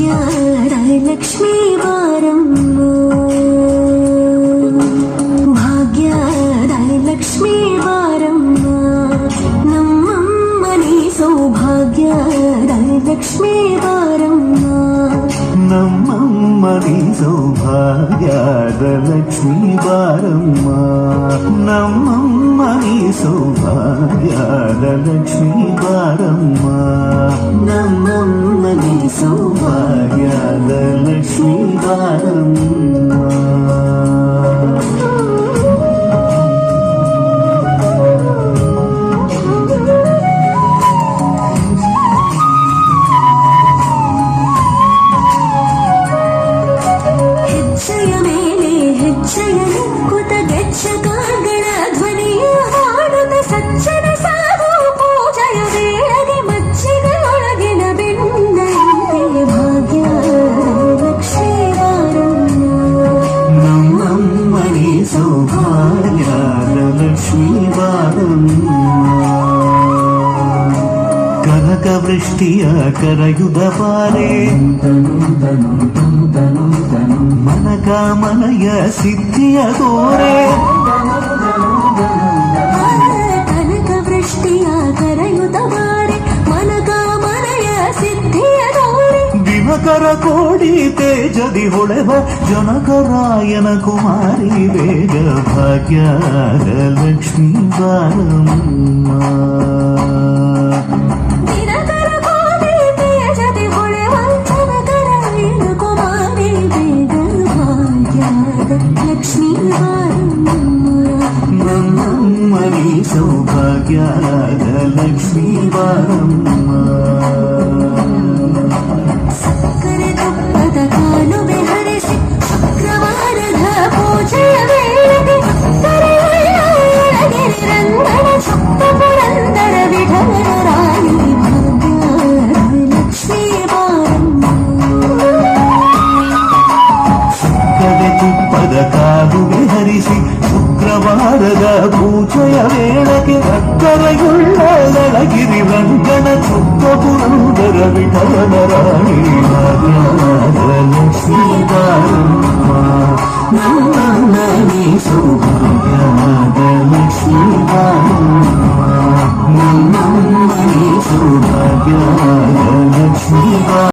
ಭಾಗ್ಯದ ಲಕ್ಷ್ಮೀ ಬಾರಮ್ಮ, ಭಾಗ್ಯದ ಲಕ್ಷ್ಮೀ ಬಾರಮ್ಮ, ನಮ್ಮಮ್ಮನಿ ಸೌಭಾಗ್ಯದ ಲಕ್ಷ್ಮೀ ಬಾರಮ್ಮ, ನಮ್ಮಮ್ಮನಿ ಸೌಭಾಗ್ಯದ ಲಕ್ಷ್ಮೀ ಬಾರಮ್ಮ, ನಮ್ಮಮ್ಮನಿ ಸೌಭಾಗ್ಯದ ಲಕ್ಷ್ಮೀ ಬಾರಮ್ಮ, ನಮ್ಮಮ್ಮನಿ ಸೌಭಾಗ್ಯದ ಲಕ್ಷ್ಮೀ ಬಾರಮ್ಮ. ಹೆಜ್ಜೆಯ ಮೇಲೆ ಹೆಜ್ಜೆಯ ಕುತ ಗೆಜ್ಜೆಗಳ ಧ್ವನಿಯ ಹಾಡುತ್ತ ಸಜ್ಜನ ಸಾಧು ಪೂಜೆಯ ವೇಳೆಗೆ ಮಜ್ಜಿಗೆಯೊಳಗಿನ ಬೆಣ್ಣೆಯಂತೆ ಭಾಗ್ಯದ ಲಕ್ಷ್ಮೀ ಬಾರಮ್ಮ, ನಮ್ಮಮ್ಮನಿ ಸೌಭಾಗ್ಯದ ಲಕ್ಷ್ಮೀ ಬಾರಮ್ಮ. ಕನಕ ವೃಷ್ಟಿಯ ಕರಯುದ ಪಾರೆ, ಮನಕಾಮನೆಯ ಸಿದ್ಧಿಯ ತೋರೆ, ಕನಕ ವೃಷ್ಟಿಯ ಕರೆಯುತ ಬಾರೆ, ಮನಕಾಮನೆಯ ಸಿದ್ಧಿಯ ತೋರೆ, ದಿನಕರ ಕೋಡಿ ತೇಜದಿ ಹೊಳೆವ ಜನಕರಾಯನ ಕುಮಾರಿ ಬೇಗ ಭಾಗ್ಯದ ಲಕ್ಷ್ಮೀ ಬಾರಮ್ಮ. ದಿನಕರ ಕೋಟಿ ತೇಜದಿ ಹೊಳೆವ ಜನಕರಾಯನ ಕುಮಾರಿ ಬೇಗ ಭಾಗ್ಯದ ಲಕ್ಷ್ಮೀ ಬಾರಮ್ಮ, ನಮ್ಮಮ್ಮನಿ ಸೌಭಾಗ್ಯದ ಲಕ್ಷ್ಮೀ ಬಾರಮ್ಮ. ಸಕ್ಕರೆ ತುಪ್ಪದ ಕಾಲುವೆ ಹರಿಸಿ ಶುಕ್ರವಾರದ ಪೂಜೆಯ ವೇಳೆಗೆ ಕರೆಯೊಳಗೆ ರಂಗನ ಚುಕ್ಕ ಪುರಂದರ ವಿಠಲನ ರಾಣಿ ಭಾಗ್ಯದ ಲಕ್ಷ್ಮೀ ಬಾರಮ್ಮ, ಕಡೆ ತುಪ್ಪದ ಕಾಲುವೆ ಹರಿಸಿ ಶುಕ್ರವಾರದ ಪೂಜೆಯ ವೇಳಕ್ಕೆ ಅಕ್ಕರೆಯುಳ್ಳಗಿರಿ ರಂಗನ ಚುಕ್ಕ ಪುರಂದರ ವಿಠಲನ ರಾಣಿ ಭಾಗ್ಯದ ಲಕ್ಷ್ಮೀ ಬಾರಮ್ಮ, ನಮ್ಮಮ್ಮನಿ ಸೌಭಾಗ್ಯದ ಲಕ್ಷ್ಮೀ ಬಾರಮ್ಮ, ನಮ್ಮಮ್ಮನಿ ಸೌಭಾಗ್ಯದ ಲಕ್ಷ್ಮೀ ಬಾರಮ್ಮ.